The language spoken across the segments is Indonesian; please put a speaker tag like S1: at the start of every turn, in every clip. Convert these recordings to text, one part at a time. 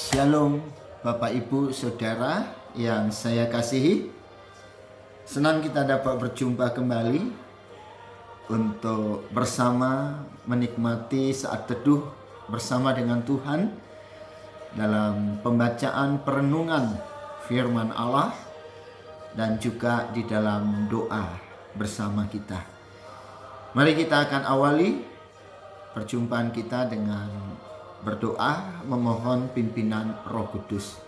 S1: Shalom Bapak Ibu Saudara yang saya kasihi. Senang kita dapat berjumpa kembali untuk bersama menikmati saat teduh bersama dengan Tuhan dalam pembacaan perenungan firman Allah dan juga di dalam doa bersama kita. Mari kita akan awali perjumpaan kita dengan berdoa memohon pimpinan Roh Kudus.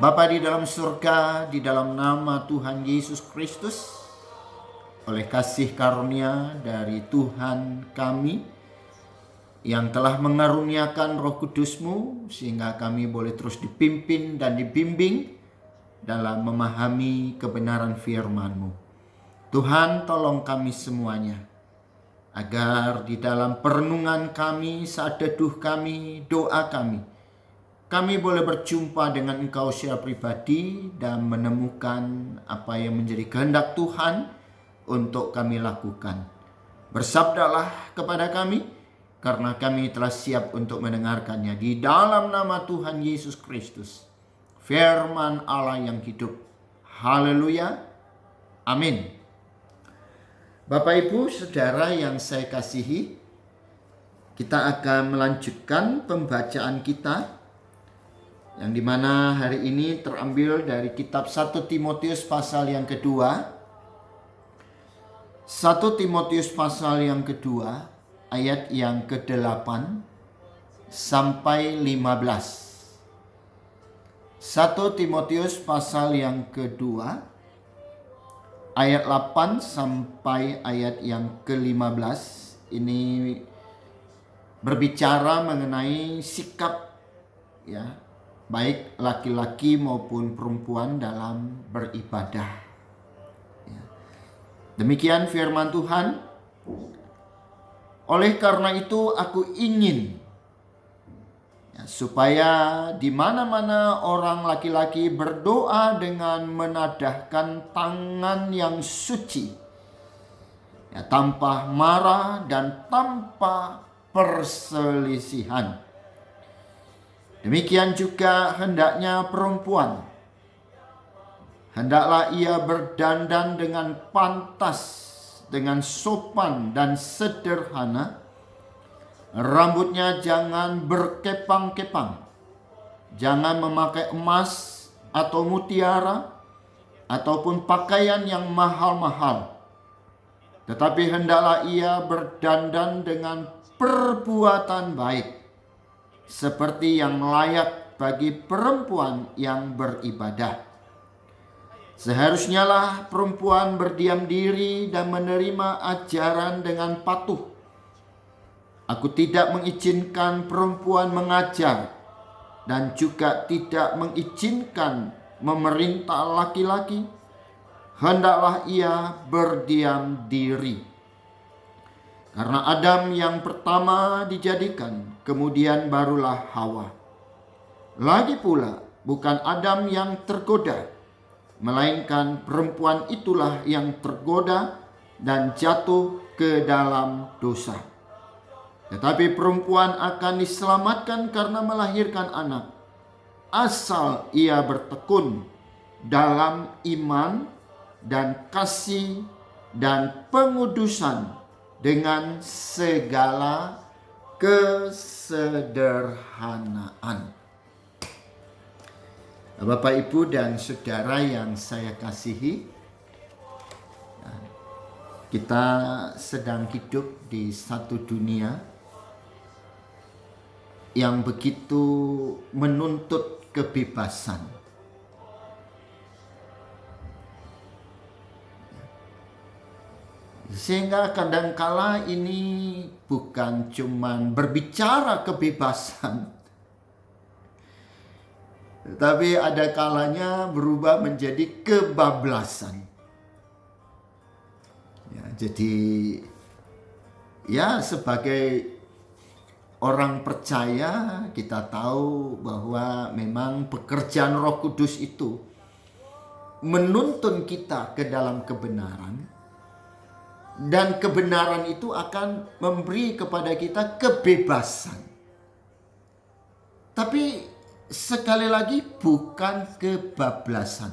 S1: Bapa di dalam surga, di dalam nama Tuhan Yesus Kristus, oleh kasih karunia dari Tuhan kami yang telah mengaruniakan Roh Kudus-Mu sehingga kami boleh terus dipimpin dan dibimbing dalam memahami kebenaran firman-Mu. Tuhan, tolong kami semuanya agar di dalam perenungan kami, saat teduh kami, doa kami boleh berjumpa dengan Engkau secara pribadi dan menemukan apa yang menjadi kehendak Tuhan untuk kami lakukan. Bersabdalah kepada kami, karena kami telah siap untuk mendengarkannya. Di dalam nama Tuhan Yesus Kristus, firman Allah yang hidup. Haleluya. Amin. Bapak Ibu Saudara yang saya kasihi, kita akan melanjutkan pembacaan kita yang dimana hari ini terambil dari kitab 1 Timotius pasal yang kedua. 1 Timotius pasal yang kedua ayat yang ke-8 sampai 15. 1 Timotius pasal yang kedua ayat 8 sampai ayat yang ke-15 ini berbicara mengenai sikap ya, baik laki-laki maupun perempuan dalam beribadah. Ya. Demikian firman Tuhan. Oleh karena itu aku ingin supaya di mana-mana orang laki-laki berdoa dengan menadahkan tangan yang suci, ya, tanpa marah dan tanpa perselisihan. Demikian juga hendaknya perempuan. Hendaklah ia berdandan dengan pantas, dengan sopan dan sederhana. Rambutnya jangan berkepang-kepang, jangan memakai emas atau mutiara ataupun pakaian yang mahal-mahal. Tetapi hendaklah ia berdandan dengan perbuatan baik, seperti yang layak bagi perempuan yang beribadah. Seharusnya lah perempuan berdiam diri dan menerima ajaran dengan patuh. Aku tidak mengizinkan perempuan mengajar dan juga tidak mengizinkan memerintah laki-laki. Hendaklah ia berdiam diri. Karena Adam yang pertama dijadikan, kemudian barulah Hawa. Lagi pula, bukan Adam yang tergoda, melainkan perempuan itulah yang tergoda dan jatuh ke dalam dosa. Tetapi perempuan akan diselamatkan karena melahirkan anak, asal ia bertekun dalam iman dan kasih dan pengudusan dengan segala kesederhanaan. Bapak, Ibu, dan Saudara yang saya kasihi, kita sedang hidup di satu dunia yang begitu menuntut kebebasan. Sehingga kadangkala ini bukan cuman berbicara kebebasan, tetapi ada kalanya berubah menjadi kebablasan. Ya, jadi ya sebagai orang percaya kita tahu bahwa memang pekerjaan Roh Kudus itu menuntun kita ke dalam kebenaran, dan kebenaran itu akan memberi kepada kita kebebasan. Tapi sekali lagi bukan kebablasan.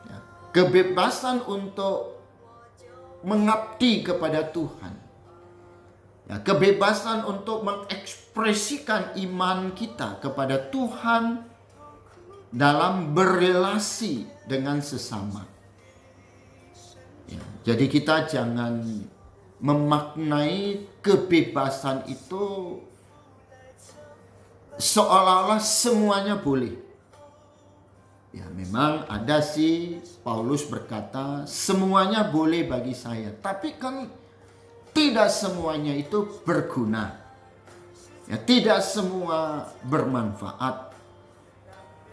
S1: Ya, kebebasan untuk mengabdi kepada Tuhan. Ya, kebebasan untuk mengekspresikan iman kita kepada Tuhan dalam berelasi dengan sesama. Ya, jadi kita jangan memaknai kebebasan itu seolah-olah semuanya boleh. Ya, memang ada sih Paulus berkata semuanya boleh bagi saya, tapi kan tidak semuanya itu berguna. Ya, tidak semua bermanfaat.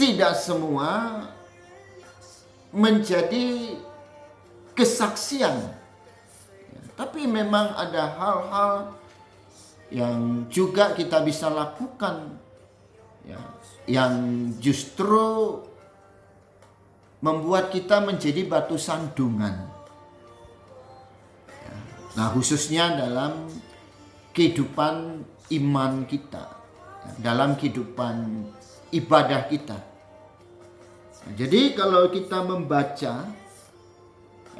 S1: Tidak semua menjadi kesaksian. Ya, tapi memang ada hal-hal yang juga kita bisa lakukan, ya, yang justru membuat kita menjadi batu sandungan. Nah, khususnya dalam kehidupan iman kita, dalam kehidupan ibadah kita. Nah, jadi kalau kita membaca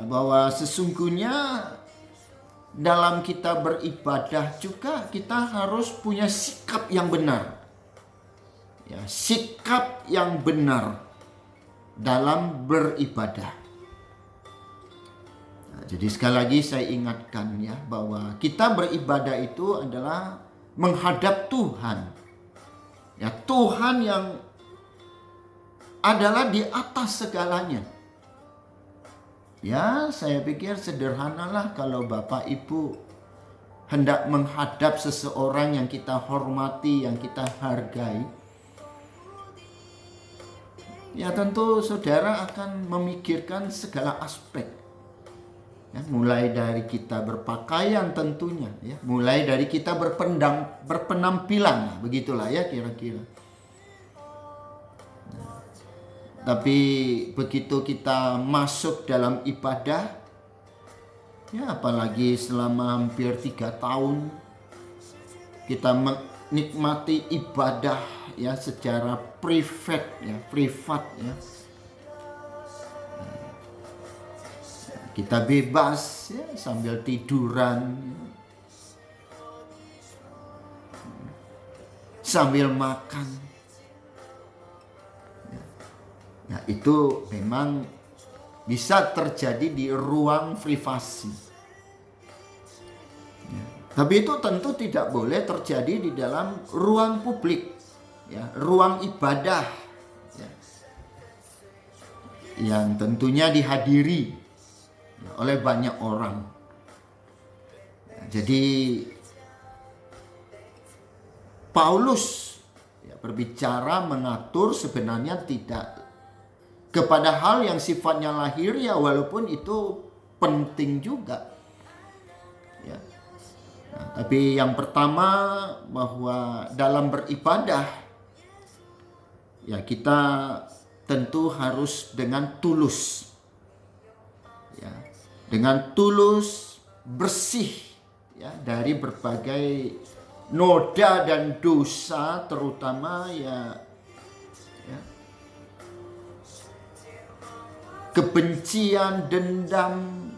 S1: bahwa sesungguhnya dalam kita beribadah juga kita harus punya sikap yang benar. Ya, sikap yang benar dalam beribadah. Jadi sekali lagi saya ingatkan ya bahwa kita beribadah itu adalah menghadap Tuhan. Ya, Tuhan yang adalah di atas segalanya. Ya, saya pikir sederhanalah kalau Bapak Ibu hendak menghadap seseorang yang kita hormati, yang kita hargai. Ya, tentu saudara akan memikirkan segala aspek. Ya, mulai dari kita berpakaian tentunya, ya, mulai dari kita berpenampilan, begitulah ya kira-kira. Nah, tapi begitu kita masuk dalam ibadah, ya apalagi selama hampir 3 tahun kita menikmati ibadah ya secara privat ya. Kita bebas ya, sambil tiduran, sambil makan. Ya, itu memang bisa terjadi di ruang privasi. Ya, tapi itu tentu tidak boleh terjadi di dalam ruang publik, ya, ruang ibadah, ya, yang tentunya dihadiri oleh banyak orang. Jadi Paulus ya, berbicara mengatur sebenarnya tidak kepada hal yang sifatnya lahir ya, walaupun itu penting juga. Ya. Nah, tapi yang pertama bahwa dalam beribadah ya kita tentu harus dengan tulus. Ya, dengan tulus, bersih ya dari berbagai noda dan dosa, terutama ya kebencian, dendam,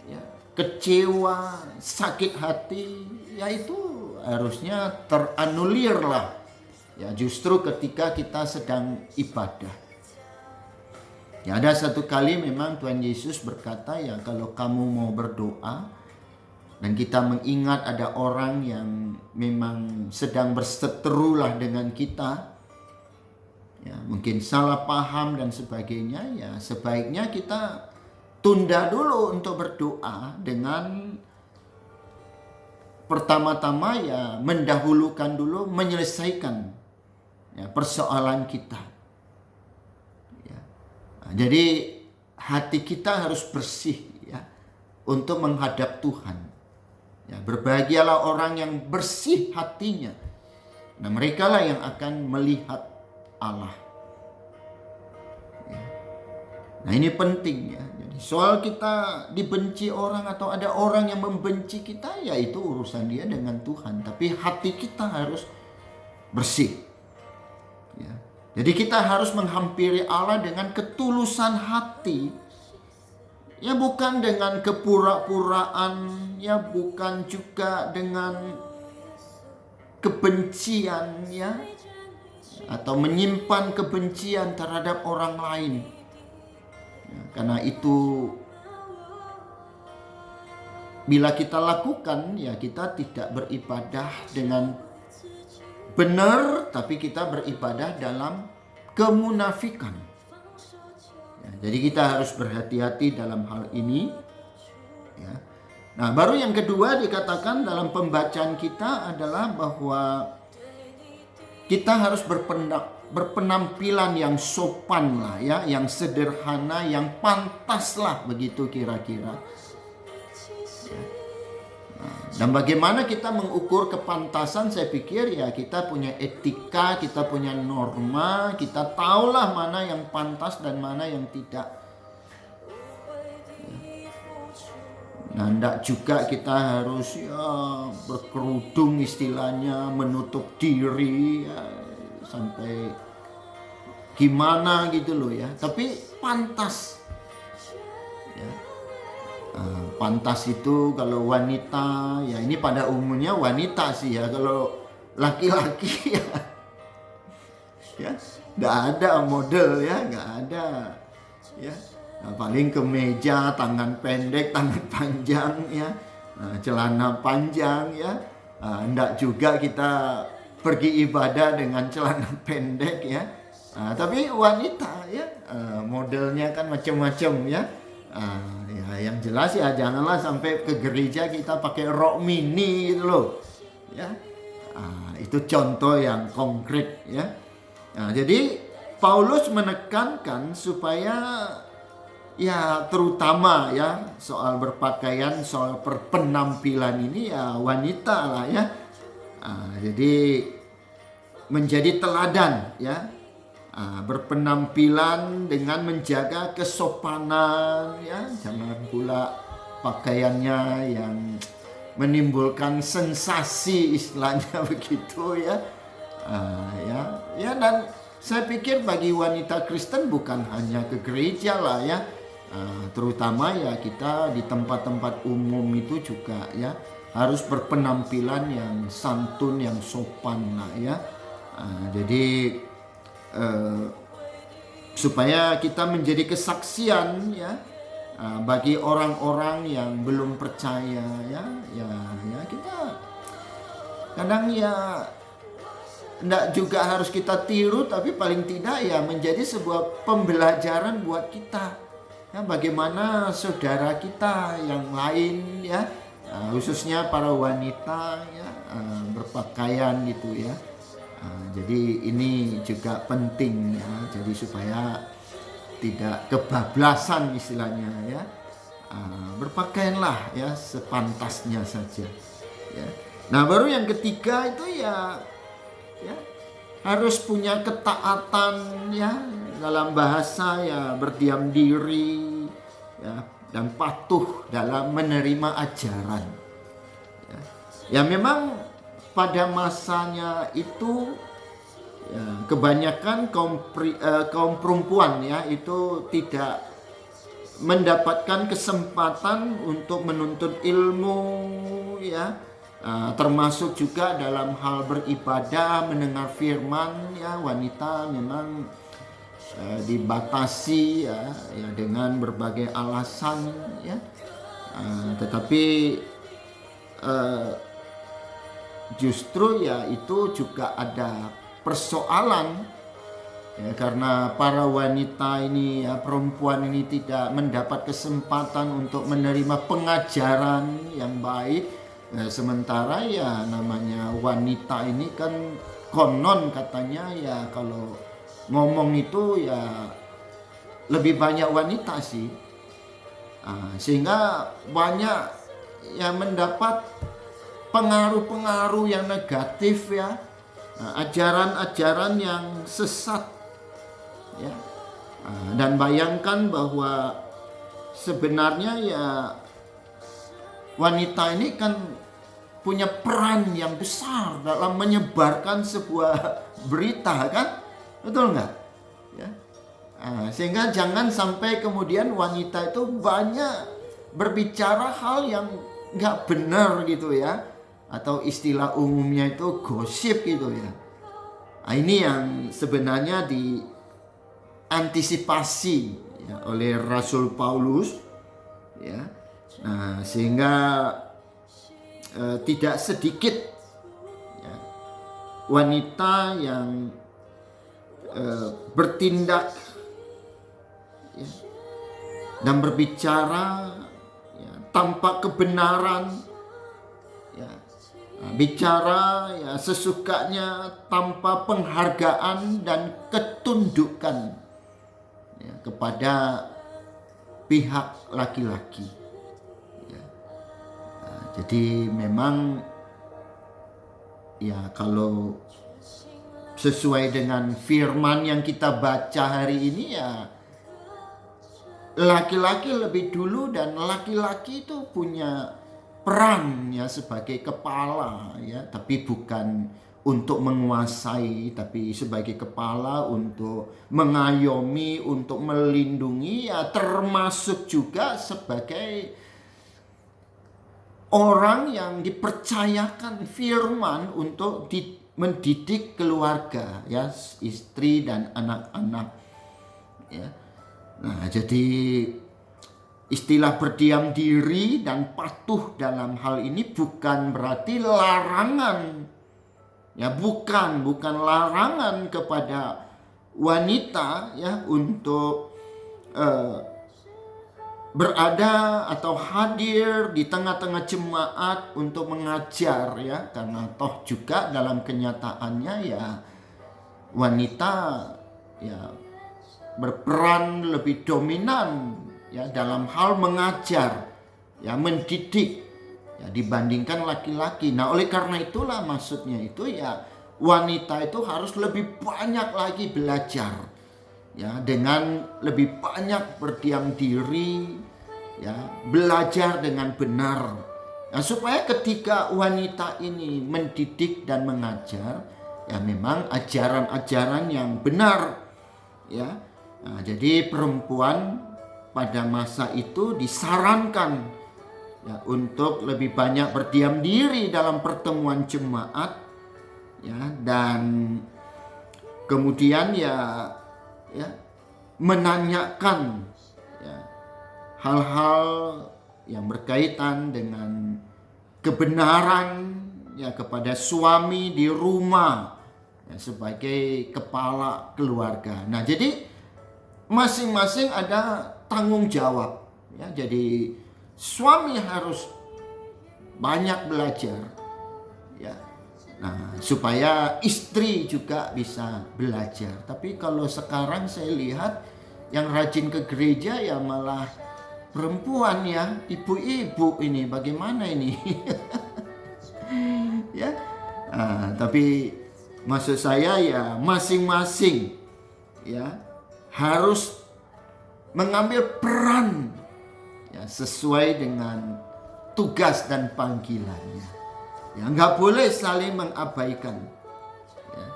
S1: ya, kecewa, sakit hati, ya itu harusnya teranulir lah. Ya, justru ketika kita sedang ibadah. Ya, ada satu kali memang Tuhan Yesus berkata ya kalau kamu mau berdoa dan kita mengingat ada orang yang memang sedang berseteru lah dengan kita, ya mungkin salah paham dan sebagainya, ya sebaiknya kita tunda dulu untuk berdoa dengan pertama-tama ya mendahulukan dulu menyelesaikan ya persoalan kita. Jadi hati kita harus bersih ya untuk menghadap Tuhan. Ya, berbahagialah orang yang bersih hatinya. Nah, merekalah yang akan melihat Allah. Ya. Nah, ini penting ya. Jadi soal kita dibenci orang atau ada orang yang membenci kita, ya itu urusan dia dengan Tuhan. Tapi hati kita harus bersih. Ya. Jadi kita harus menghampiri Allah dengan ketulusan hati. Ya, bukan dengan kepura-puraan, ya bukan juga dengan kebencian, ya, atau menyimpan kebencian terhadap orang lain. Ya, karena itu bila kita lakukan, ya kita tidak beribadah dengan benar, tapi kita beribadah dalam kemunafikan. Ya, jadi kita harus berhati-hati dalam hal ini. Ya. Nah, baru yang kedua dikatakan dalam pembacaan kita adalah bahwa kita harus berpenampilan yang sopan lah, ya, yang sederhana, yang pantas lah, begitu kira-kira. Dan bagaimana kita mengukur kepantasan? Saya pikir ya kita punya etika, kita punya norma, kita tahulah mana yang pantas dan mana yang tidak. Nah, enggak juga kita harus ya berkerudung istilahnya, menutup diri ya, sampai gimana gitu loh ya. Tapi pantas. Ya. Pantas itu kalau wanita, ya ini pada umumnya wanita sih ya. Kalau laki-laki ya nggak ada model ya, nggak ada ya. Nah, paling kemeja, tangan pendek, tangan panjang ya, celana panjang ya. Nggak juga kita pergi ibadah dengan celana pendek ya. Tapi wanita ya, modelnya kan macam-macam ya. Ya yang jelas ya janganlah sampai ke gereja kita pakai rok mini gitu loh ya. Itu contoh yang konkret ya. Jadi Paulus menekankan supaya ya terutama ya soal berpakaian, soal penampilan ini ya wanita lah ya. Jadi menjadi teladan ya. Berpenampilan dengan menjaga kesopanan ya, jangan pula pakaiannya yang menimbulkan sensasi istilahnya begitu ya. Ya dan saya pikir bagi wanita Kristen bukan hanya ke gereja lah ya, terutama ya kita di tempat-tempat umum itu juga ya harus berpenampilan yang santun, yang sopan lah ya. Jadi supaya kita menjadi kesaksian ya bagi orang-orang yang belum percaya ya kita kadang ya enggak juga harus kita tiru, tapi paling tidak ya menjadi sebuah pembelajaran buat kita ya, bagaimana saudara kita yang lain ya, khususnya para wanita ya berpakaian gitu ya. Jadi ini juga penting ya, jadi supaya tidak kebablasan istilahnya ya. Berpakaianlah ya sepantasnya saja ya. Nah, baru yang ketiga itu ya harus punya ketaatan ya, dalam bahasa ya berdiam diri ya, dan patuh dalam menerima ajaran ya memang pada masanya itu ya, kebanyakan kaum perempuan ya itu tidak mendapatkan kesempatan untuk menuntut ilmu ya, termasuk juga dalam hal beribadah, mendengar firman ya. Wanita memang dibatasi ya dengan berbagai alasan ya, tetapi justru ya itu juga ada persoalan ya, karena para wanita ini ya, perempuan ini tidak mendapat kesempatan untuk menerima pengajaran yang baik. Sementara ya namanya wanita ini kan konon katanya ya kalau ngomong itu ya lebih banyak wanita sih, sehingga banyak yang mendapat pengaruh-pengaruh yang negatif ya, ajaran-ajaran yang sesat ya. Dan bayangkan bahwa sebenarnya ya wanita ini kan punya peran yang besar dalam menyebarkan sebuah berita, kan? Betul nggak? Ya. Sehingga jangan sampai kemudian wanita itu banyak berbicara hal yang nggak benar gitu ya, atau istilah umumnya itu gosip gitu ya. Ini yang sebenarnya diantisipasi ya, oleh Rasul Paulus ya. Nah, sehingga tidak sedikit ya, wanita yang bertindak ya, dan berbicara ya, tanpa kebenaran ya, bicara ya sesukanya tanpa penghargaan dan ketundukan ya, kepada pihak laki-laki ya. Jadi memang ya kalau sesuai dengan firman yang kita baca hari ini ya, laki-laki lebih dulu, dan laki-laki itu punya peran ya sebagai kepala ya, tapi bukan untuk menguasai, tapi sebagai kepala untuk mengayomi, untuk melindungi ya, termasuk juga sebagai orang yang dipercayakan firman untuk mendidik keluarga ya, istri dan anak-anak ya. Nah, jadi istilah berdiam diri dan patuh dalam hal ini bukan berarti larangan ya, bukan larangan kepada wanita ya untuk berada atau hadir di tengah-tengah jemaat untuk mengajar ya, karena toh juga dalam kenyataannya ya wanita ya berperan lebih dominan ya dalam hal mengajar ya, mendidik ya, dibandingkan laki-laki. Nah, oleh karena itulah maksudnya itu ya, wanita itu harus lebih banyak lagi belajar ya, dengan lebih banyak berdiam diri ya, belajar dengan benar. Nah, supaya ketika wanita ini mendidik dan mengajar ya, memang ajaran-ajaran yang benar ya. Nah, jadi perempuan pada masa itu disarankan ya untuk lebih banyak berdiam diri dalam pertemuan jemaat ya, dan kemudian ya menanyakan ya, hal-hal yang berkaitan dengan kebenaran ya kepada suami di rumah ya, sebagai kepala keluarga. Nah, jadi masing-masing ada tanggung jawab ya. Jadi suami harus banyak belajar ya. Nah, supaya istri juga bisa belajar. Tapi kalau sekarang saya lihat yang rajin ke gereja ya malah perempuan ya, ibu-ibu ini, bagaimana ini? Ya. Nah, tapi maksud saya ya masing-masing ya harus mengambil peran ya sesuai dengan tugas dan panggilannya. Ya, nggak boleh saling mengabaikan. Ya.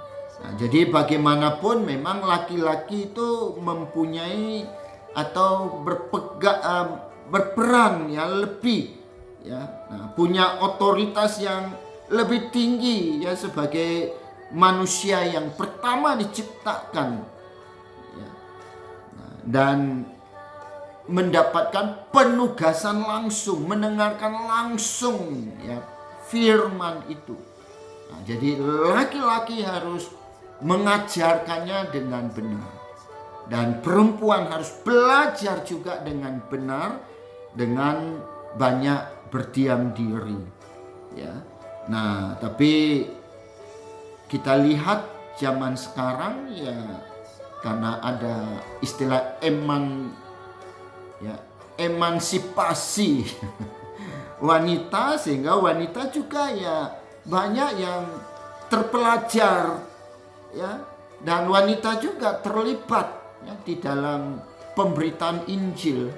S1: Nah, jadi bagaimanapun memang laki-laki itu mempunyai atau berperan yang lebih ya, nah, punya otoritas yang lebih tinggi ya sebagai manusia yang pertama diciptakan ya. Nah, dan mendapatkan penugasan langsung, mendengarkan langsung ya firman itu. Nah, jadi laki-laki harus mengajarkannya dengan benar, dan perempuan harus belajar juga dengan benar, dengan banyak berdiam diri ya. Nah, tapi kita lihat zaman sekarang ya, karena ada istilah emansipasi wanita, sehingga wanita juga ya banyak yang terpelajar ya, dan wanita juga terlibat ya di dalam pemberitaan Injil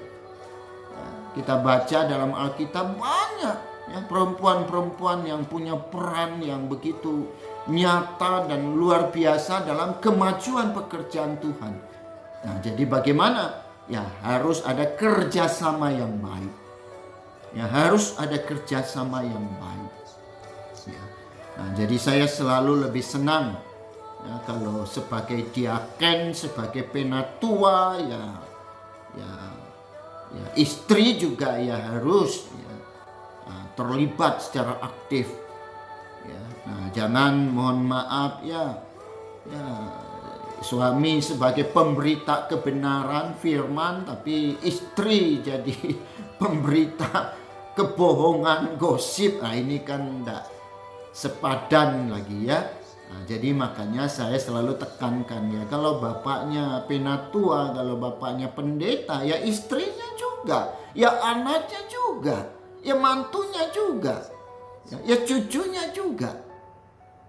S1: ya. Kita baca dalam Alkitab banyak Ya, perempuan-perempuan yang punya peran yang begitu nyata dan luar biasa dalam kemajuan pekerjaan Tuhan. Nah, jadi bagaimana? Ya, harus ada kerjasama yang baik. Ya, harus ada kerjasama yang baik. Ya. Nah, jadi saya selalu lebih senang ya, kalau sebagai diaken, sebagai penatua, ya istri juga ya harus terlibat secara aktif. Ya, nah, jangan mohon maaf ya suami sebagai pemberita kebenaran firman, tapi istri jadi pemberita kebohongan, gosip. Nah, ini kan tidak sepadan lagi ya. Nah, jadi makanya saya selalu tekankan ya, kalau bapaknya penatua, kalau bapaknya pendeta, ya istrinya juga, ya anaknya juga, ya mantunya juga, ya cucunya juga.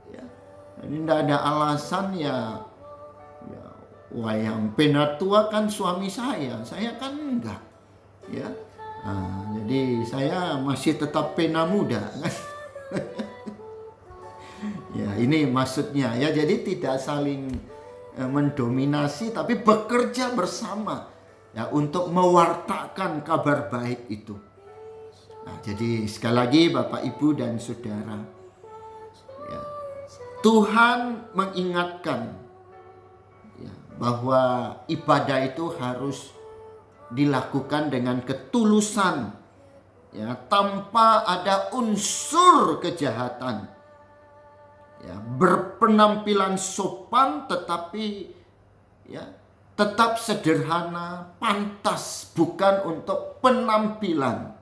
S1: Ya, jadi tidak ada alasan wah yang penatua kan suami saya kan enggak. Ya, nah, jadi saya masih tetap pena muda kan. Ya, ini maksudnya ya, jadi tidak saling mendominasi, tapi bekerja bersama ya untuk mewartakan kabar baik itu. Nah, jadi sekali lagi Bapak, Ibu dan Saudara, ya, Tuhan mengingatkan ya, bahwa ibadah itu harus dilakukan dengan ketulusan ya, tanpa ada unsur kejahatan. Ya, berpenampilan sopan tetapi ya tetap sederhana, pantas, bukan untuk penampilan.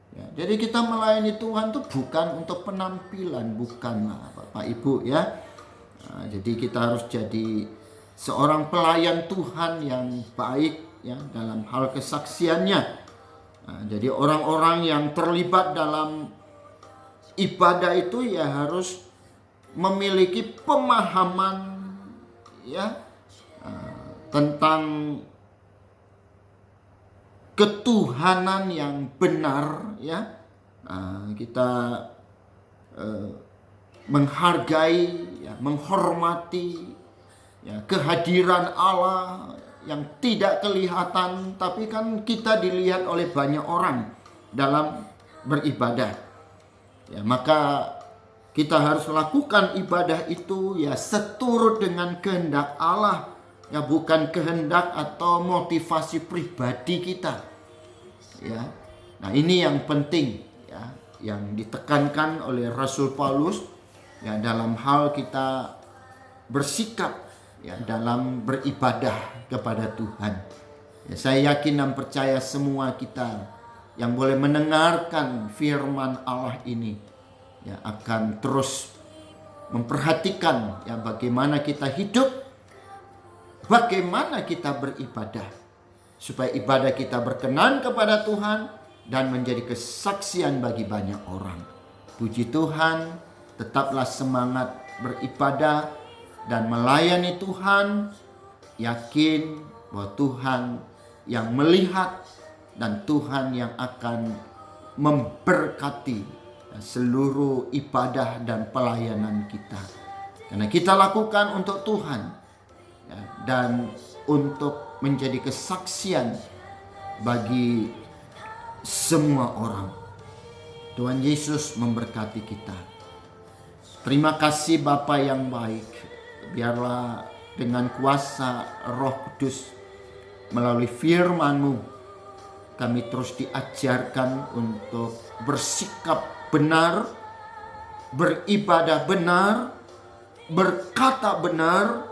S1: Ya, jadi kita melayani Tuhan itu bukan untuk penampilan, bukanlah Bapak Ibu ya. Nah, jadi kita harus jadi seorang pelayan Tuhan yang baik ya dalam hal kesaksiannya. Nah, jadi orang-orang yang terlibat dalam ibadah itu ya harus memiliki pemahaman ya tentang ketuhanan yang benar ya. Kita menghargai ya, menghormati ya, kehadiran Allah yang tidak kelihatan, tapi kan kita dilihat oleh banyak orang dalam beribadah. Ya, maka kita harus lakukan ibadah itu ya seturut dengan kehendak Allah, ya bukan kehendak atau motivasi pribadi kita. Ya. Nah, ini yang penting ya, yang ditekankan oleh Rasul Paulus ya dalam hal kita bersikap ya dalam beribadah kepada Tuhan. Ya, saya yakin dan percaya semua kita yang boleh mendengarkan firman Allah ini ya akan terus memperhatikan ya bagaimana kita hidup, bagaimana kita beribadah, supaya ibadah kita berkenan kepada Tuhan dan menjadi kesaksian bagi banyak orang. Puji Tuhan, tetaplah semangat beribadah dan melayani Tuhan, yakin bahwa Tuhan yang melihat dan Tuhan yang akan memberkati seluruh ibadah dan pelayanan kita. Karena kita lakukan untuk Tuhan ya, dan untuk menjadi kesaksian bagi semua orang. Tuhan Yesus memberkati kita. Terima kasih Bapa yang baik. Biarlah dengan kuasa Roh Kudus melalui firman-Mu kami terus diajarkan untuk bersikap benar, beribadah benar, berkata benar,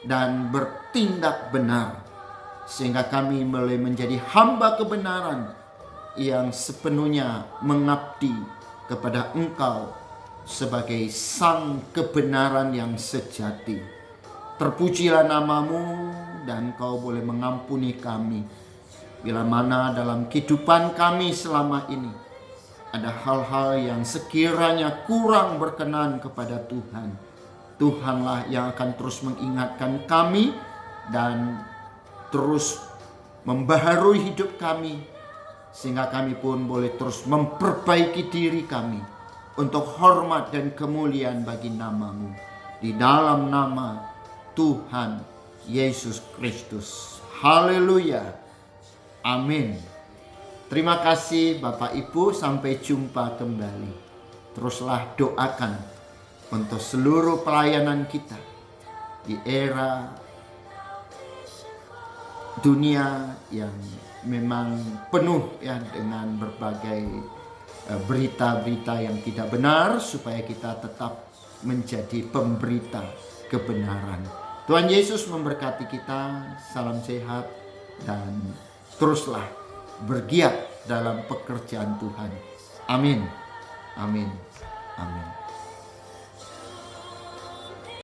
S1: dan bertindak benar. Sehingga kami boleh menjadi hamba kebenaran yang sepenuhnya mengabdi kepada Engkau sebagai Sang kebenaran yang sejati. Terpujilah nama-Mu dan Kau boleh mengampuni kami bila mana dalam kehidupan kami selama ini ada hal-hal yang sekiranya kurang berkenan kepada Tuhan. Tuhanlah yang akan terus mengingatkan kami dan terus membaharui hidup kami sehingga kami pun boleh terus memperbaiki diri kami untuk hormat dan kemuliaan bagi nama-Mu. Di dalam nama Tuhan Yesus Kristus. Haleluya. Amin. Terima kasih Bapak Ibu, sampai jumpa kembali. Teruslah doakan untuk seluruh pelayanan kita di era dunia yang memang penuh ya dengan berbagai berita-berita yang tidak benar, supaya kita tetap menjadi pemberita kebenaran. Tuhan Yesus memberkati kita. Salam sehat dan teruslah bergiat dalam pekerjaan Tuhan. Amin. Amin. Amin.